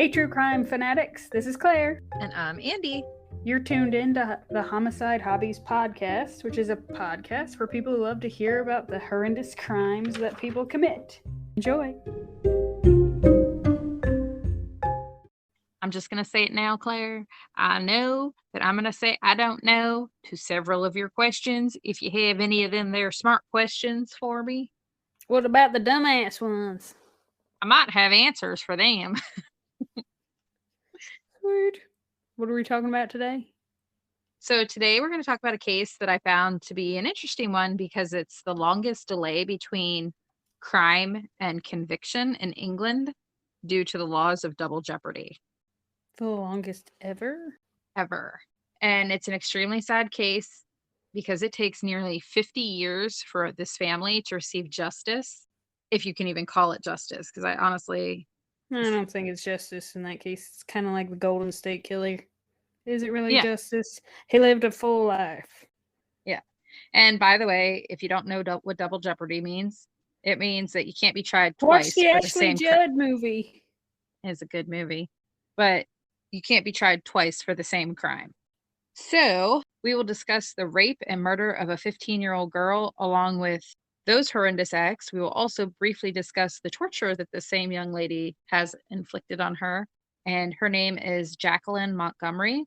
Hey, true crime fanatics, this is Claire. And I'm Andy. You're tuned in to the Homicide Hobbies podcast, which is a podcast for people who love to hear about the horrendous crimes that people commit. Enjoy. I'm just going to say it now, Claire. I know that I'm going to say I don't know to several of your questions. If you have any of them, they're smart questions for me. What about the dumbass ones? I might have answers for them. Weird. What are we talking about today? So today we're going to talk about a case that I found to be an interesting one because it's the longest delay between crime and conviction in England due to the laws of double jeopardy. The longest ever? Ever. And it's an extremely sad case because it takes nearly 50 years for this family to receive justice, if you can even call it justice, because I don't think it's justice in that case. It's kind of like the Golden State Killer. Is it really justice? He lived a full life. Yeah. And by the way, if you don't know what double jeopardy means, it means that you can't be tried twice. Watch the Ashley Judd movie. It's a good movie. But you can't be tried twice for the same crime. So we will discuss the rape and murder of a 15-year-old girl along with those horrendous acts. We will also briefly discuss the torture that the same young lady has inflicted on her. And her name is Jacqueline Montgomery.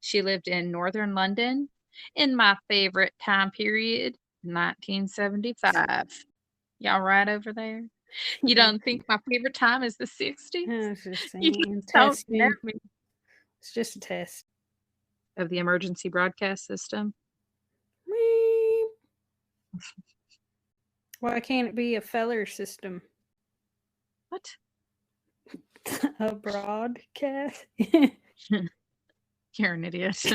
She lived in northern London in my favorite time period, 1975. Y'all right over there? You don't think my favorite time is the 60s? I was just saying, testing. It's just a test. Of the emergency broadcast system. Why can't it be a feller system? What? A broadcast? You're an idiot.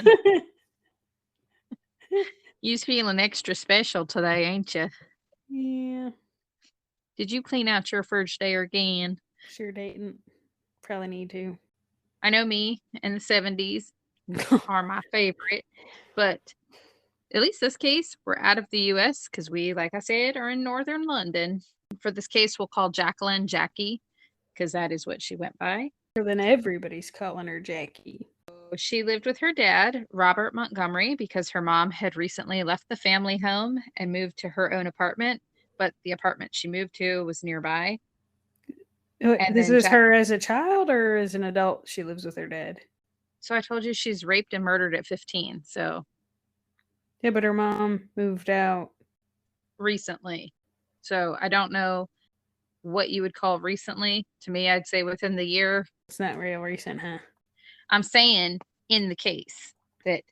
You's feeling extra special today, ain't you? Yeah. Did you clean out your fridge there again? Sure didn't. Probably need to. I know me in the 70s are my favorite, but at least this case, we're out of the U.S. because we, like I said, are in northern London. For this case, we'll call Jacqueline Jackie because that is what she went by. Then everybody's calling her Jackie. She lived with her dad, Robert Montgomery, because her mom had recently left the family home and moved to her own apartment, but the apartment she moved to was nearby. This was her as a child or as an adult she lives with her dad? So I told you she's raped and murdered at 15, so. Yeah, but her mom moved out. Recently. So I don't know what you would call recently. To me, I'd say within the year. It's not real recent, huh? I'm saying in the case that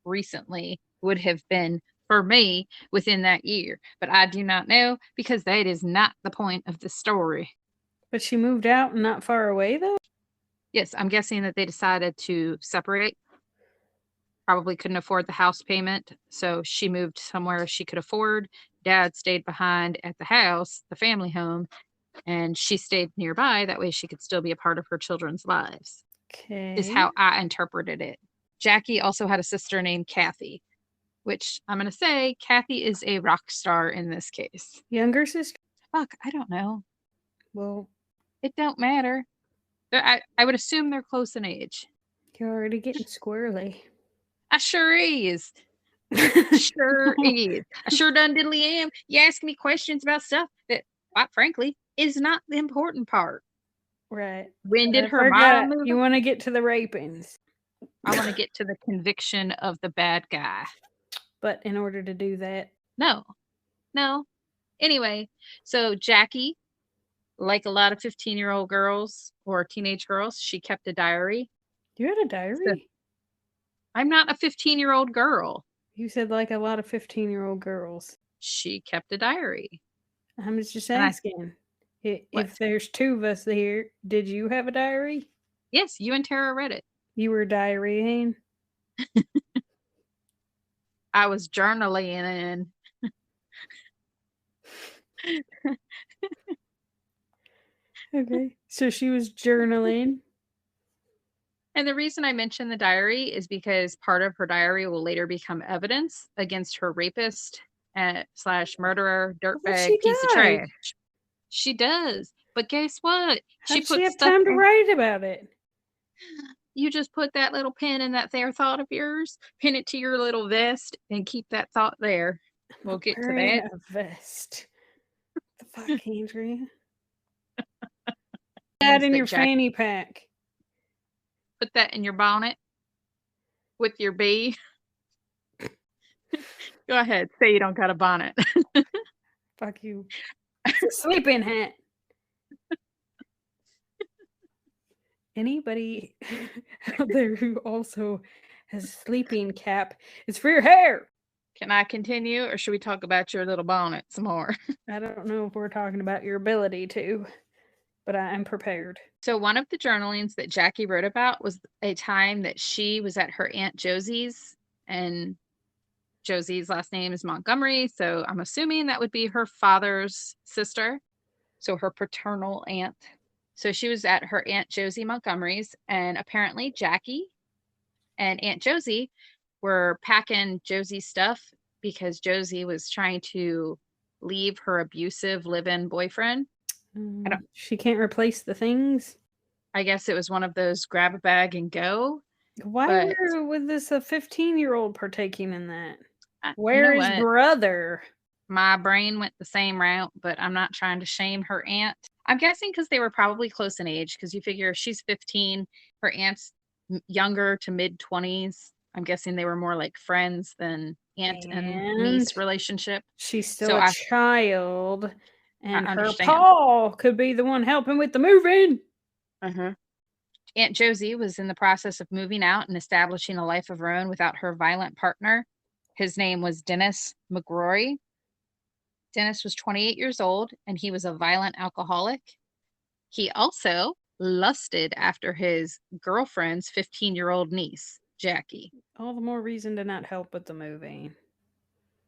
recently would have been for me within that year. But I do not know because that is not the point of the story. But she moved out and not far away, though? Yes, I'm guessing that they decided to separate. Probably couldn't afford the house payment, so she moved somewhere she could afford. Dad stayed behind at the house, the family home, and she stayed nearby. That way she could still be a part of her children's lives. Okay. Is how I interpreted it. Jackie also had a sister named Kathy, which I'm going to say Kathy is a rock star in this case. Younger sister? Fuck, I don't know. Well, it don't matter. I would assume they're close in age. You're already getting squirrely. I sure is. Sure is. I sure done diddly am. You ask me questions about stuff that, quite frankly, is not the important part. Right. When did her mom move? You want to get to the rapings. I want to get to the conviction of the bad guy. But in order to do that. No. Anyway, so Jackie, like a lot of 15-year-old girls or teenage girls, she kept a diary. You had a diary? So, I'm not a 15-year-old girl. You said like a lot of 15-year-old girls. She kept a diary. I'm just asking. If there's two of us here, did you have a diary? Yes, you and Tara read it. You were diarying? I was journaling. Okay, so she was journaling. And the reason I mention the diary is because part of her diary will later become evidence against her rapist / murderer, dirtbag, piece of trash. She does. But guess what? She have time to write about it. You just put that little pin in that there thought of yours, pin it to your little vest, and keep that thought there. We'll get to Wearing that. a vest. The fuck, Andrea? That Means in that your Jack fanny pack. put that in your bonnet with your bee. Go ahead, say you don't got a bonnet. Fuck you. It's a sleeping hat. Anybody out there who also has a sleeping cap, it's for your hair. Can I continue, or should we talk about your little bonnet some more? I don't know if we're talking about your ability to, but I am prepared. So one of the journalings that Jackie wrote about was a time that she was at her Aunt Josie's, and Josie's last name is Montgomery, so I'm assuming that would be her father's sister, so her paternal aunt. So she was at her Aunt Josie Montgomery's, and apparently Jackie and Aunt Josie were packing Josie's stuff because Josie was trying to leave her abusive live-in boyfriend. She can't replace the things. I guess it was one of those grab a bag and go. Why was this a 15-year-old partaking in that? Where is brother? My brain went the same route, but I'm not trying to shame her aunt. I'm guessing because they were probably close in age, because you figure if she's 15, her aunt's younger to mid-20s. I'm guessing they were more like friends than aunt and niece relationship. She's still a child, and her understand. pa could be the one helping with the moving. Aunt Josie was in the process of moving out and establishing a life of her own without her violent partner. His name was Dennis McGrory. Dennis was 28 years old, and he was a violent alcoholic. He also lusted after his girlfriend's 15-year-old niece, Jackie. All the more reason to not help with the moving.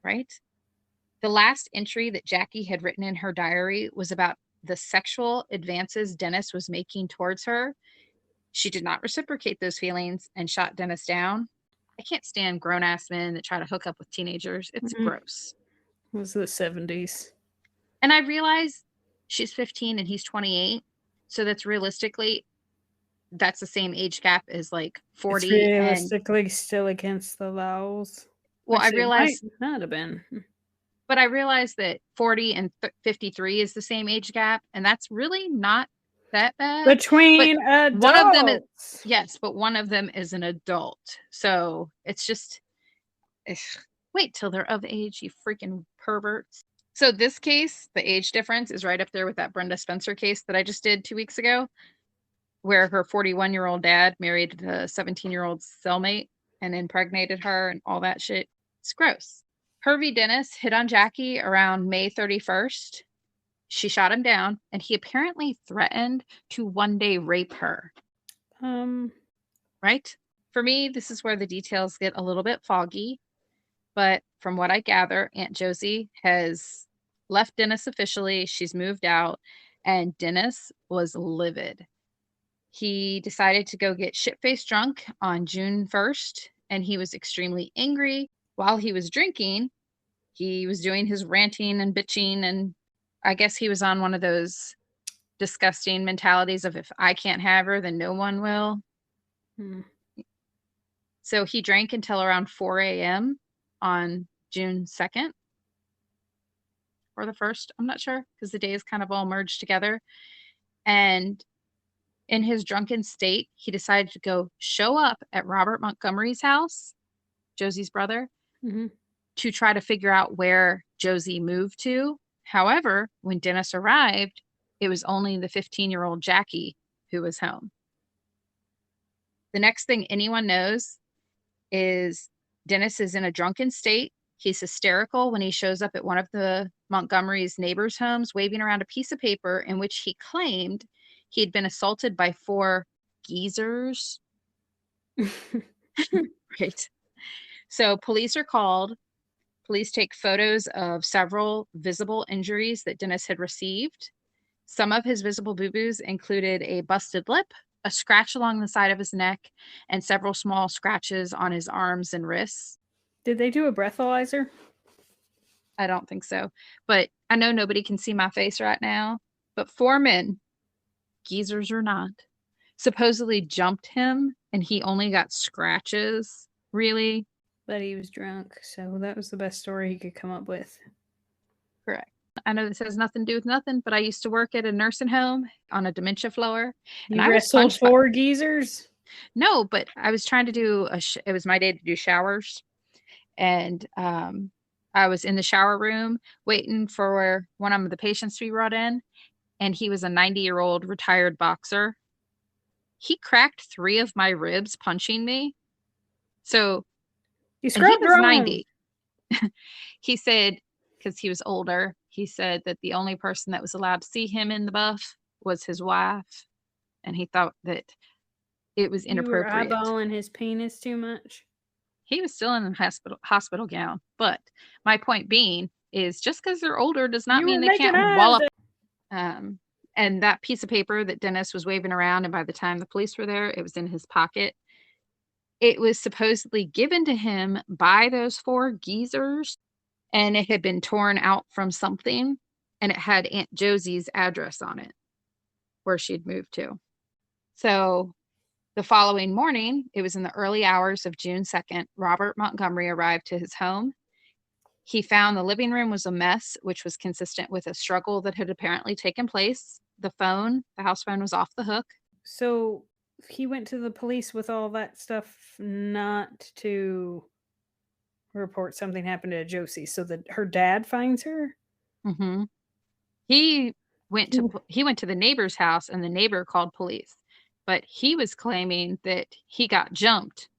Right? The last entry that Jackie had written in her diary was about the sexual advances Dennis was making towards her. She did not reciprocate those feelings and shot Dennis down. I can't stand grown-ass men that try to hook up with teenagers. It's gross. It was the 70s. And I realize she's 15 and he's 28. So that's realistically, that's the same age gap as like 40. It's realistically still against the laws. Well, I realize it might not have been. But I realize that 40 and 53 is the same age gap, and that's really not that bad. Between adults. One of them is, yes, but one of them is an adult. So it's just, wait till they're of age, you freaking perverts. So this case, the age difference is right up there with that Brenda Spencer case that I just did 2 weeks ago, where her 41-year-old dad married the 17-year-old cellmate and impregnated her and all that shit. It's gross. Hervey Dennis hit on Jackie around May 31st. She shot him down, and he apparently threatened to one day rape her. Right? For me, this is where the details get a little bit foggy. But from what I gather, Aunt Josie has left Dennis officially. She's moved out, and Dennis was livid. He decided to go get shit-faced drunk on June 1st, and he was extremely angry. While he was drinking, he was doing his ranting and bitching, and I guess he was on one of those disgusting mentalities of if I can't have her, then no one will. So he drank until around 4 a.m. on June 2nd or the 1st. I'm not sure because the days kind of all merged together. And in his drunken state, he decided to go show up at Robert Montgomery's house, Josie's brother, to try to figure out where Josie moved to. However, when Dennis arrived, it was only the 15-year-old Jackie who was home. The next thing anyone knows is Dennis is in a drunken state. He's hysterical when he shows up at one of the Montgomery's neighbors' homes, waving around a piece of paper in which he claimed he had been assaulted by 4 geezers. Right. So police are called. Police take photos of several visible injuries that Dennis had received. Some of his visible boo-boos included a busted lip, a scratch along the side of his neck, and several small scratches on his arms and wrists. Did they do a breathalyzer? I don't think so. But I know nobody can see my face right now. But 4 men, geezers or not, supposedly jumped him and he only got scratches, really. But he was drunk, so that was the best story he could come up with. Correct. I know this has nothing to do with nothing, but I used to work at a nursing home on a dementia floor. And You I was wrestled punched by... 4 geezers? No, but I was trying to do it was my day to do showers. And I was in the shower room waiting for one of the patients to be brought in. And he was a 90-year-old retired boxer. He cracked 3 of my ribs punching me. So, You and he scrubbed was wrong. 90. He said, because he was older, he said that the only person that was allowed to see him in the buff was his wife. And he thought that it was inappropriate. You were eyeballing his penis too much? He was still in a hospital gown. But my point being is just because they're older does not mean they can't wallop. And that piece of paper that Dennis was waving around, and by the time the police were there, it was in his pocket. It was supposedly given to him by those 4 geezers, and it had been torn out from something, and it had Aunt Josie's address on it, where she'd moved to. So the following morning, it was in the early hours of June 2nd, Robert Montgomery arrived to his home. He found the living room was a mess, which was consistent with a struggle that had apparently taken place. The house phone was off the hook. So he went to the police with all that stuff not to report something happened to Josie, so that her dad finds her? Mm-hmm. He went to the neighbor's house, and the neighbor called police. But he was claiming that he got jumped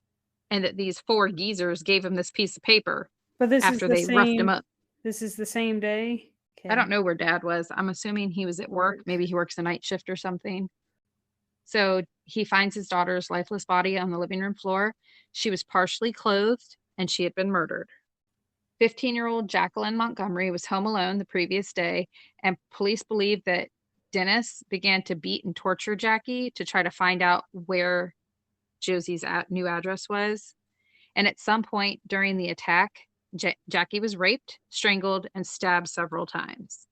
and that these 4 geezers gave him this piece of paper after they roughed him up. This is the same day? Okay. I don't know where Dad was. I'm assuming he was at work. Maybe he works a night shift or something. So he finds his daughter's lifeless body on the living room floor. She was partially clothed, and she had been murdered. 15-year-old Jacqueline Montgomery was home alone the previous day, and police believe that Dennis began to beat and torture Jackie to try to find out where Josie's new address was. And at some point during the attack, Jackie was raped, strangled, and stabbed several times.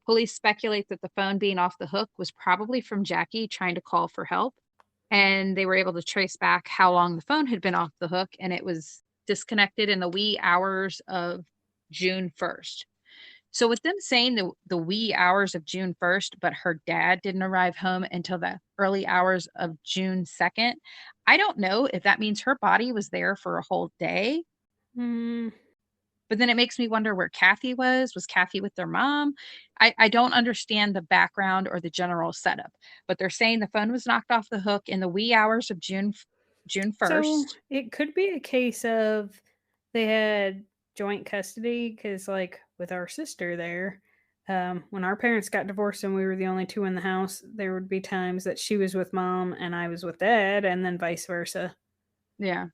Police speculate that the phone being off the hook was probably from Jackie trying to call for help. And they were able to trace back how long the phone had been off the hook, and it was disconnected in the wee hours of June 1st. So with them saying the wee hours of June 1st, but her dad didn't arrive home until the early hours of June 2nd, I don't know if that means her body was there for a whole day. But then it makes me wonder where Kathy was. Was Kathy with their mom? I don't understand the background or the general setup, but they're saying the phone was knocked off the hook in the wee hours of June 1st. So it could be a case of they had joint custody, because like with our sister there, when our parents got divorced and we were the only 2 in the house, there would be times that she was with mom and I was with dad, and then vice versa. Yeah.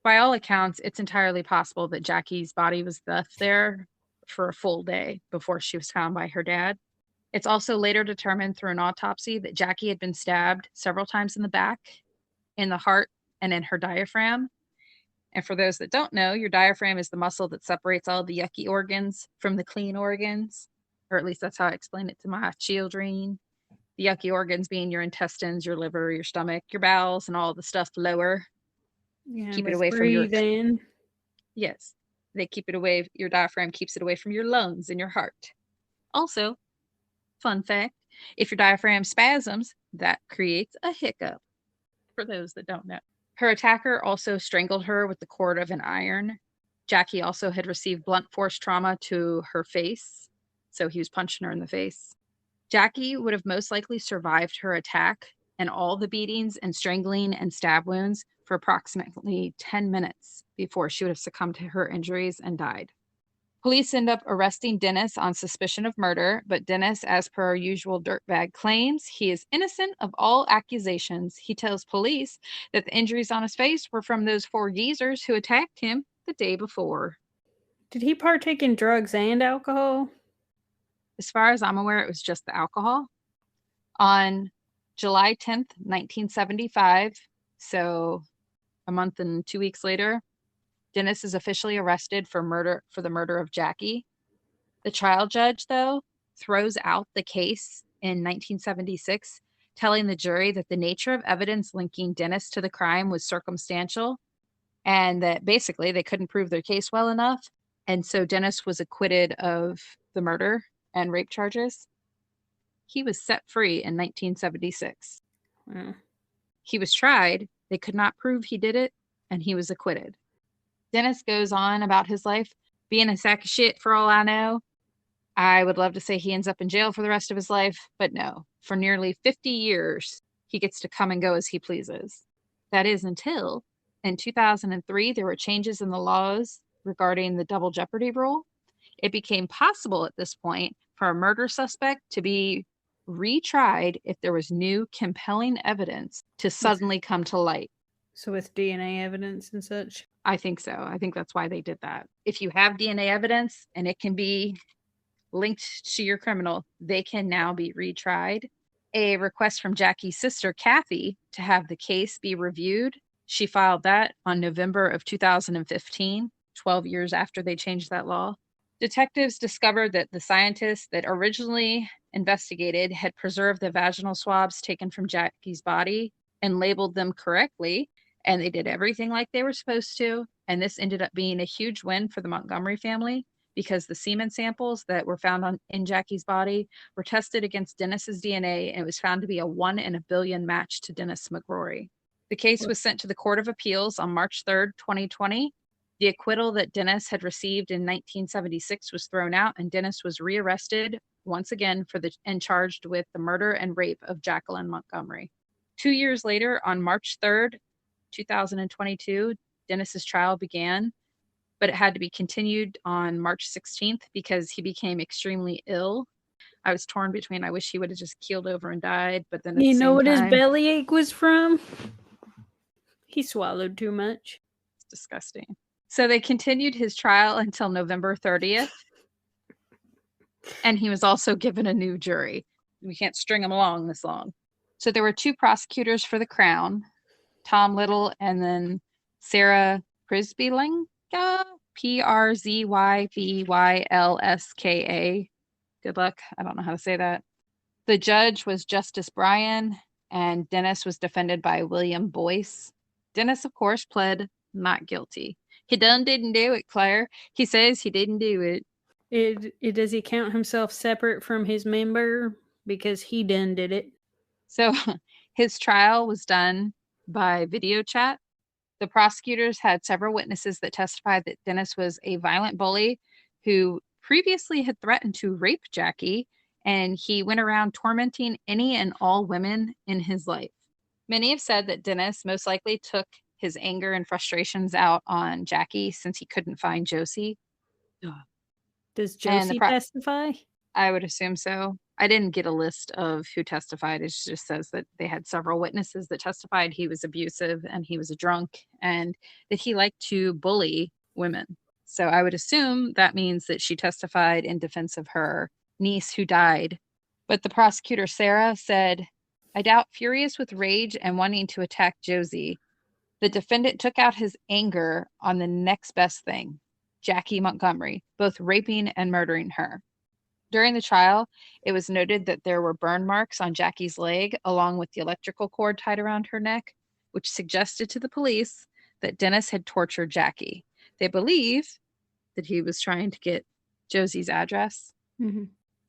By all accounts, it's entirely possible that Jackie's body was left there for a full day before she was found by her dad. It's also later determined through an autopsy that Jackie had been stabbed several times in the back, in the heart, and in her diaphragm. And for those that don't know, your diaphragm is the muscle that separates all the yucky organs from the clean organs, or at least that's how I explain it to my children. The yucky organs being your intestines, your liver, your stomach, your bowels, and all the stuff lower. Yeah, keep it away from your... in. Yes, they keep it away. Your diaphragm keeps it away from your lungs and your heart. Also, fun fact, if your diaphragm spasms, that creates a hiccup, for those that don't know. Her attacker also strangled her with the cord of an iron. Jackie also had received blunt force trauma to her face, so he was punching her in the face. Jackie would have most likely survived her attack and all the beatings and strangling and stab wounds for approximately 10 minutes before she would have succumbed to her injuries and died. Police end up arresting Dennis on suspicion of murder, but Dennis, as per our usual dirtbag, claims he is innocent of all accusations. He tells police that the injuries on his face were from those 4 geezers who attacked him the day before. Did he partake in drugs and alcohol? As far as I'm aware, it was just the alcohol. On July 10th, 1975, so a month and 2 weeks later, Dennis is officially arrested for the murder of Jackie. The trial judge, though, throws out the case in 1976 telling the jury that the nature of evidence linking Dennis to the crime was circumstantial and that basically they couldn't prove their case well enough. And so Dennis was acquitted of the murder and rape charges. He was set free in 1976. Wow. He was tried. They could not prove he did it, and he was acquitted. Dennis goes on about his life being a sack of shit for all I know. I would love to say he ends up in jail for the rest of his life, but no. For nearly 50 years, he gets to come and go as he pleases. That is until in 2003, there were changes in the laws regarding the double jeopardy rule. It became possible at this point for a murder suspect to be retried if there was new compelling evidence to suddenly come to light. So with DNA evidence and such? I think so. I think that's why they did that. If you have DNA evidence and it can be linked to your criminal, they can now be retried. A request from Jackie's sister, Kathy, to have the case be reviewed. She filed that on November of 2015, 12 years after they changed that law. Detectives discovered that the scientists that originally investigated had preserved the vaginal swabs taken from Jackie's body and labeled them correctly, and they did everything like they were supposed to. And this ended up being a huge win for the Montgomery family because the semen samples that were found in Jackie's body were tested against Dennis's DNA, and it was found to be a 1 in a billion match to Dennis McGrory. The case was sent to the Court of Appeals on March 3rd, 2020. The acquittal that Dennis had received in 1976 was thrown out, and Dennis was rearrested once again and charged with the murder and rape of Jacqueline Montgomery. 2 years later, on March 3rd, 2022, Dennis's trial began, but it had to be continued on March 16th because he became extremely ill. I was torn between I wish he would have just keeled over and died, but then at the You know same what his time, bellyache was from? He swallowed too much. it's disgusting. So they continued his trial until November 30th, and he was also given a new jury. We can't string him along this long. So there were two prosecutors for the Crown, Tom Little and then Sarah Przybylinska, Przybylska. Good luck. I don't know how to say that. The judge was Justice Bryan, and Dennis was defended by William Boyce. Dennis, of course, pled not guilty. He didn't do it, Claire. He says he didn't do it. Does he count himself separate from his member because he done did it? So his trial was done by video chat. The prosecutors had several witnesses that testified that Dennis was a violent bully who previously had threatened to rape Jackie, and he went around tormenting any and all women in his life. Many have said that Dennis most likely took his anger and frustrations out on Jackie since he couldn't find Josie. Does Josie testify? I would assume so. I didn't get a list of who testified. It just says that they had several witnesses that testified he was abusive and he was a drunk and that he liked to bully women. So I would assume that means that she testified in defense of her niece who died. But the prosecutor, Sarah, said, I doubt, furious with rage and wanting to attack Josie, the defendant took out his anger on the next best thing, Jackie Montgomery, both raping and murdering her. During the trial, it was noted that there were burn marks on Jackie's leg, along with the electrical cord tied around her neck, which suggested to the police that Dennis had tortured Jackie. They believe that he was trying to get Josie's address. Mm-hmm.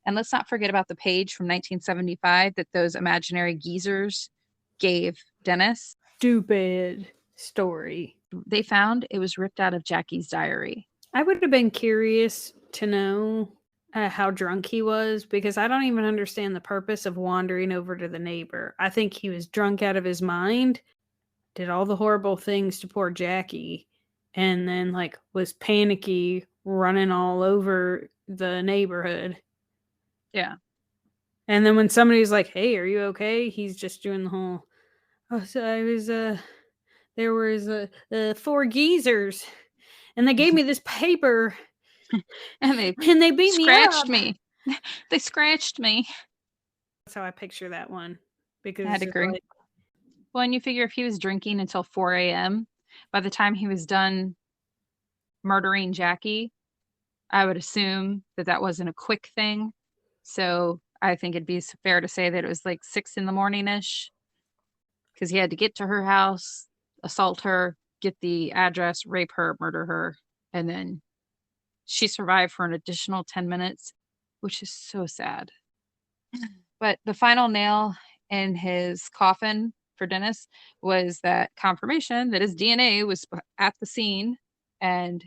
And let's not forget about the page from 1975 that those imaginary geezers gave Dennis. Stupid story. They found it was ripped out of Jackie's diary. I would have been curious to know how drunk he was, because I don't even understand the purpose of wandering over to the neighbor. I think he was drunk out of his mind, did all the horrible things to poor Jackie, and then was panicky, running all over the neighborhood. Yeah. And then when somebody's like, hey, are you okay? He's just doing the whole, oh, so I was, there was 4 geezers and they gave me this paper and they beat scratched me up. They scratched me. That's how I picture that one. Because I'd agree. Well, and you figure if he was drinking until 4 a.m., by the time he was done murdering Jackie, I would assume that wasn't a quick thing. So I think it'd be fair to say that it was like 6 in the morning-ish, because he had to get to her house, assault her, get the address, rape her, murder her, and then she survived for an additional 10 minutes, which is so sad. But the final nail in his coffin for Dennis was that confirmation that his DNA was at the scene, and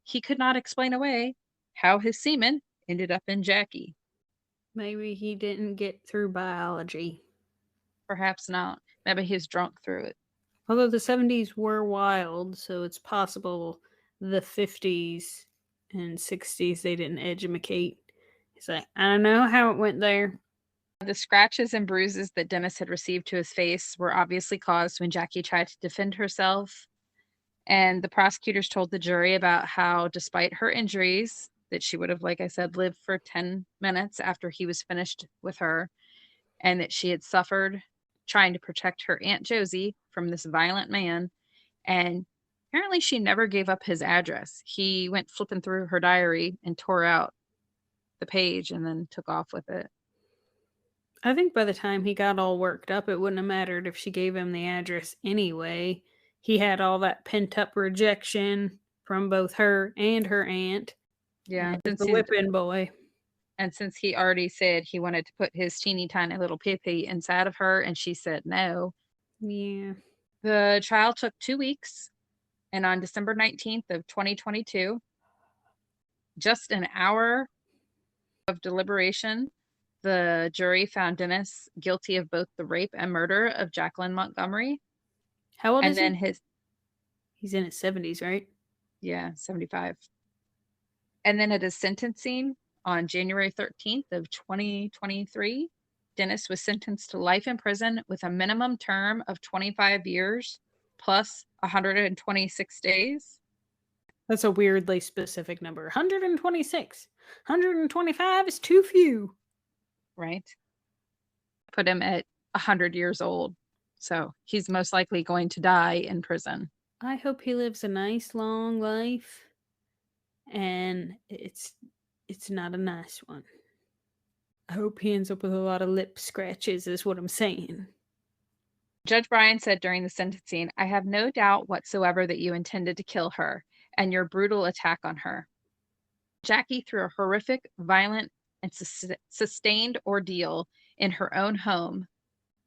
he could not explain away how his semen ended up in Jackie. Maybe he didn't get through biology. Perhaps not. Maybe he was drunk through it. Although the 70s were wild, so it's possible the 50s and 60s they didn't educate. He's like, I don't know how it went there. The scratches and bruises that Dennis had received to his face were obviously caused when Jackie tried to defend herself. And the prosecutors told the jury about how, despite her injuries, that she would have, like I said, lived for 10 minutes after he was finished with her, and that she had suffered trying to protect her Aunt Josie from this violent man. And apparently she never gave up his address. He went flipping through her diary and tore out the page and then took off with it. I think by the time he got all worked up, it wouldn't have mattered if she gave him the address anyway. He had all that pent up rejection from both her and her aunt. Yeah, And the whipping boy. since he already said he wanted to put his teeny tiny little pee-pee inside of her and she said no. Yeah. The trial took 2 weeks, and on December 19th of 2022, just an hour of deliberation, the jury found Dennis guilty of both the rape and murder of Jacqueline Montgomery. How old And is then he? He's in his 70s, right? Yeah, 75. And then at his sentencing on January 13th of 2023, Dennis was sentenced to life in prison with a minimum term of 25 years plus 126 days. That's a weirdly specific number. 126. 125 is too few. Right? Put him at 100 years old. So he's most likely going to die in prison. I hope he lives a nice long life, and it's not a nice one. I hope he ends up with a lot of lip scratches is what I'm saying. Judge Bryan said during the sentencing, I have no doubt whatsoever that you intended to kill her and your brutal attack on her. Jackie, through a horrific, violent, and sustained ordeal in her own home,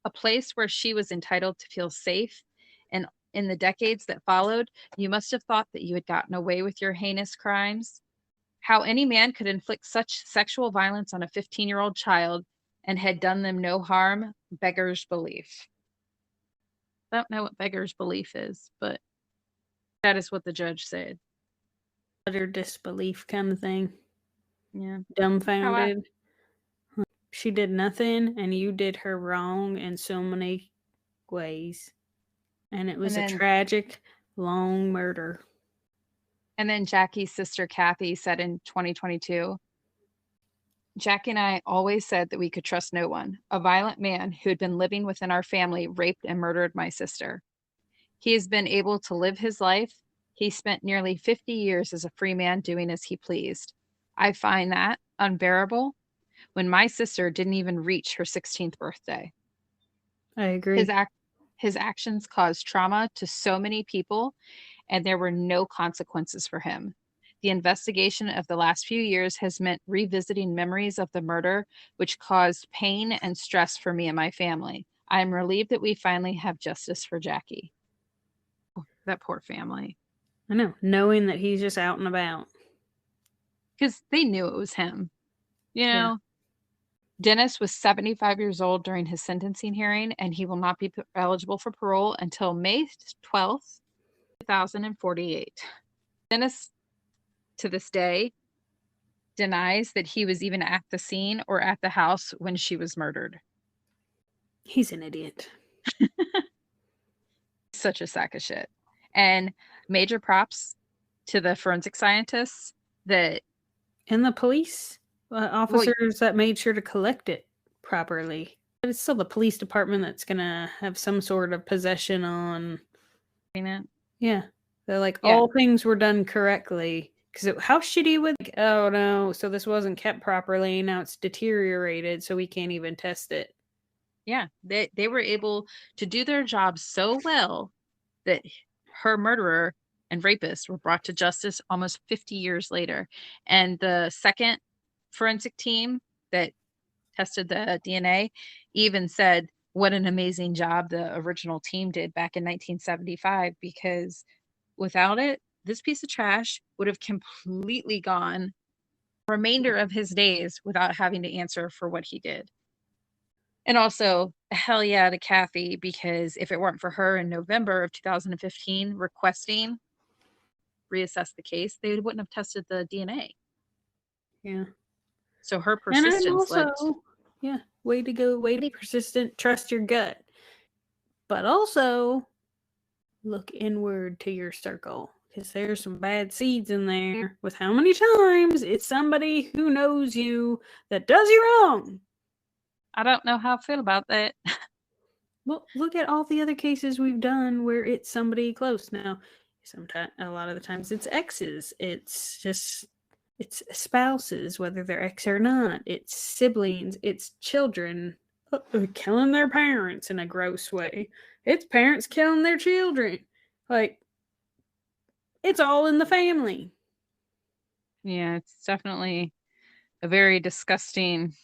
a place where she was entitled to feel safe, and in the decades that followed, you must have thought that you had gotten away with your heinous crimes. How any man could inflict such sexual violence on a 15-year-old child and had done them no harm beggars belief. I don't know what beggars belief is, but that is what the judge said. Utter disbelief kind of thing. Yeah. Dumbfounded. She did nothing, and you did her wrong in so many ways. And it was a tragic, long murder. And then Jackie's sister, Kathy, said in 2022, Jackie and I always said that we could trust no one. A violent man who had been living within our family raped and murdered my sister. He has been able to live his life. He spent nearly 50 years as a free man doing as he pleased. I find that unbearable when my sister didn't even reach her 16th birthday. I agree. His actions caused trauma to so many people, and there were no consequences for him. The investigation of the last few years has meant revisiting memories of the murder, which caused pain and stress for me and my family. I am relieved that we finally have justice for Jackie. Oh, that poor family. I know, knowing that he's just out and about. Because they knew it was him. You know? Yeah. Dennis was 75 years old during his sentencing hearing, and he will not be eligible for parole until May 12th, 2048. Dennis, to this day, denies that he was even at the scene or at the house when she was murdered. He's an idiot. Such a sack of shit. And major props to the forensic scientists that... And the police officers that made sure to collect it properly. But it's still the police department that's going to have some sort of possession on it. Yeah. They're like, all things were done correctly Because how shitty would, like, oh no, so this wasn't kept properly, now it's deteriorated, so we can't even test it. Yeah, they were able to do their job so well that her murderer and rapist were brought to justice almost 50 years later. And the second forensic team that tested the DNA even said what an amazing job the original team did back in 1975, because without it, this piece of trash would have completely gone remainder of his days without having to answer for what he did. And also, hell yeah to Kathy, because if it weren't for her in November of 2015 requesting reassess the case, they wouldn't have tested the DNA. Yeah. So her And I'm persistence led to, also, yeah, way to go, way to be persistent, trust your gut. But also, look inward to your circle, because there's some bad seeds in there with how many times it's somebody who knows you that does you wrong. I don't know how I feel about that. Well, look at all the other cases we've done where it's somebody close. Now, sometimes, a lot of the times, it's exes. It's spouses, whether they're ex or not. It's siblings. It's children killing their parents in a gross way. It's parents killing their children. Like, it's all in the family. Yeah, it's definitely a very disgusting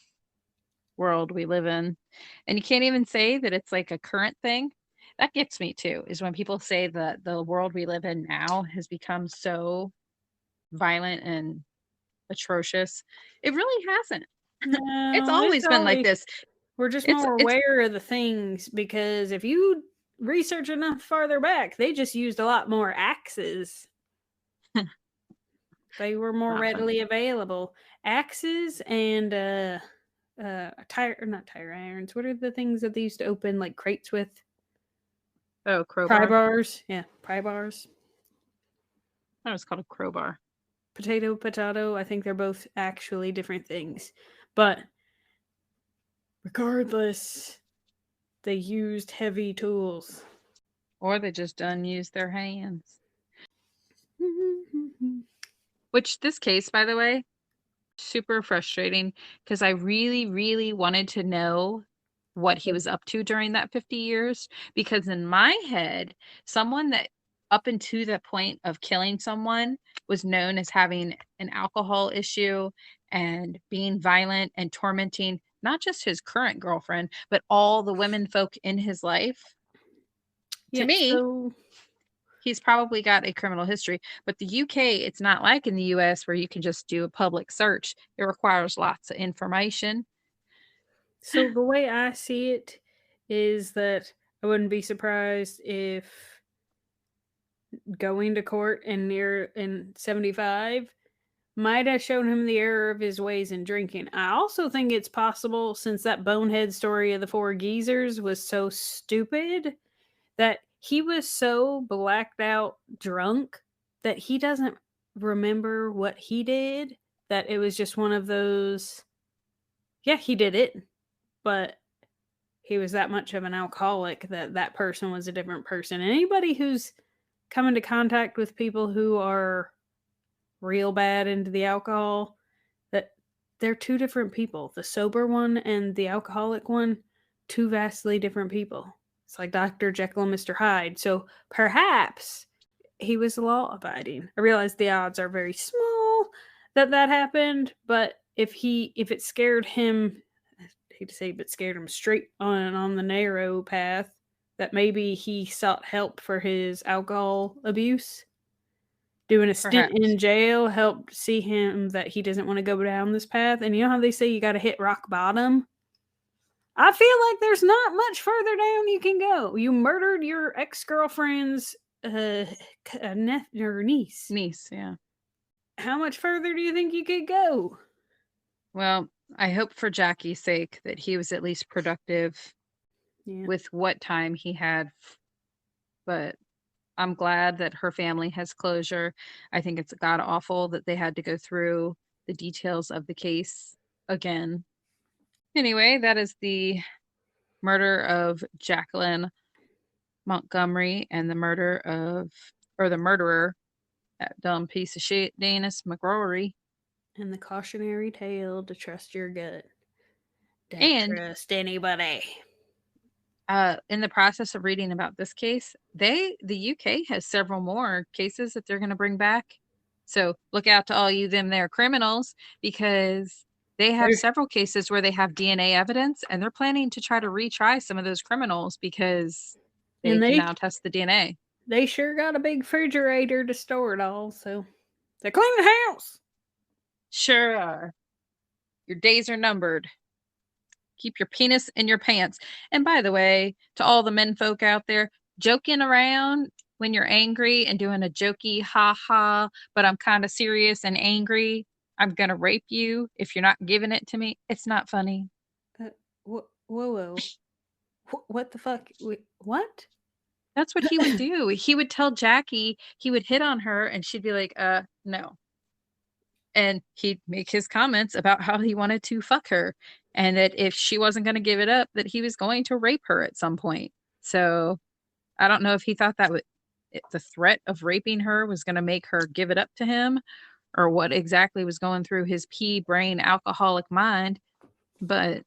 world we live in. And you can't even say that it's like a current thing. That gets me too, is when people say that the world we live in now has become so violent and atrocious. It really hasn't. It's No, it's always been like always, this. we're just It's more it's aware of the things, because if you research enough farther back, they just used a lot more axes. They were more not funny. readily available. Axes and tire, not tire irons. What are the things that they used to open like crates with? Oh, Pry crowbar. bars. Yeah, pry bars. That was called a crowbar. Potato, potato. I think they're both actually different things. But regardless, they used heavy tools. Or they just done use their hands. Which this case, by the way, super frustrating, because I really, really wanted to know what he was up to during that 50 years. Because in my head, someone that up until the point of killing someone was known as having an alcohol issue and being violent and tormenting not just his current girlfriend, but all the women folk in his life. To Yeah, me, so he's probably got a criminal history. But the UK, it's not like in the US where you can just do a public search. It requires lots of information. so the way I see it is that I wouldn't be surprised if going to court in 75 might have shown him the error of his ways in drinking. I also think it's possible, since that bonehead story of the four geezers was so stupid, that he was so blacked out drunk that he doesn't remember what he did, that it was just one of those, yeah, he did it, but he was that much of an alcoholic that that person was a different person. Anybody who's come into contact with people who are real bad into the alcohol, that they're two different people. The sober one and the alcoholic one, two vastly different people. It's like Dr. Jekyll and Mr. Hyde. So perhaps he was law abiding. I realize the odds are very small that that happened, but if it scared him, I hate to say, but scared him straight on the narrow path, that maybe he sought help for his alcohol abuse. Doing a stint Perhaps. in jail helped see him that he doesn't want to go down this path. And you know how they say you got to hit rock bottom? I feel like there's not much further down you can go. You murdered your ex girlfriend's nephew or niece. Niece, yeah. How much further do you think you could go? Well, I hope for Jackie's sake that he was at least productive Yeah. with what time he had. But I'm glad that her family has closure. I think it's god awful that they had to go through the details of the case again. Anyway, that is the murder of Jacqueline Montgomery and the murder of, or the murderer That dumb piece of shit, Dennis McGrory. And the cautionary tale to trust your gut. Don't And trust anybody. in the process of reading about this case, the UK has several more cases that they're going to bring back. So look out to all you them there criminals, because they have They're- several cases where they have DNA evidence, and they're planning to try to retry some of those criminals because they And can now test the DNA. they sure got a big refrigerator to store it all, so they clean the house. Sure are. Your days are numbered. Keep your penis in your pants. And by the way, to all the men folk out there, joking around when you're angry and doing a jokey ha ha, but I'm kind of serious and angry. I'm going to rape you if you're not giving it to me. It's not funny. Whoa. What the fuck? Wait, what? That's what he would do. He would tell Jackie he would hit on her and she'd be like, no. And he'd make his comments about how he wanted to fuck her and that if she wasn't going to give it up, that he was going to rape her at some point. So I don't know if he thought that the threat of raping her was going to make her give it up to him, or what exactly was going through his pea brain alcoholic mind, but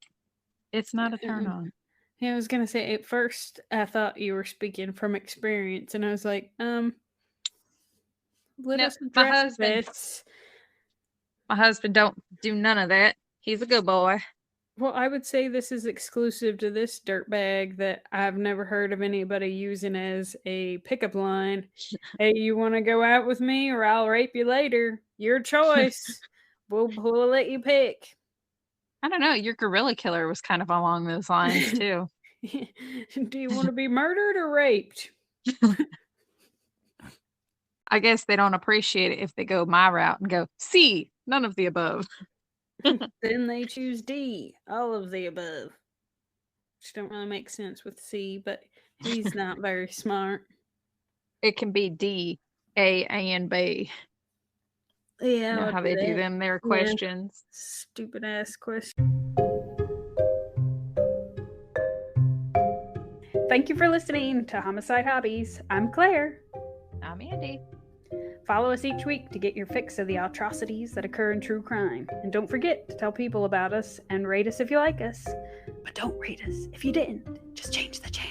it's not a turn on. Yeah, I was gonna say at first I thought you were speaking from experience, and I was like, let No, us address this. my husband don't do none of that. He's a good boy. Well, I would say this is exclusive to this dirtbag that I've never heard of anybody using as a pickup line. Hey, you want to go out with me, or I'll rape you later? Your choice. We'll let you pick. I don't know. Your gorilla killer was kind of along those lines too. Do you want to be murdered or raped? I guess they don't appreciate it if they go my route and go C, none of the above. Then they choose D, all of the above. Which don't really make sense with C, but he's not very smart. It can be D, A, and B. Yeah, You know I'll how do they do that. them, their Yeah. questions. Stupid ass question. Thank you for listening to Homicide Hobbies. I'm Claire. I'm Andy. Follow us each week to get your fix of the atrocities that occur in true crime. And don't forget to tell people about us and rate us if you like us. But don't rate us if you didn't. Just change the channel.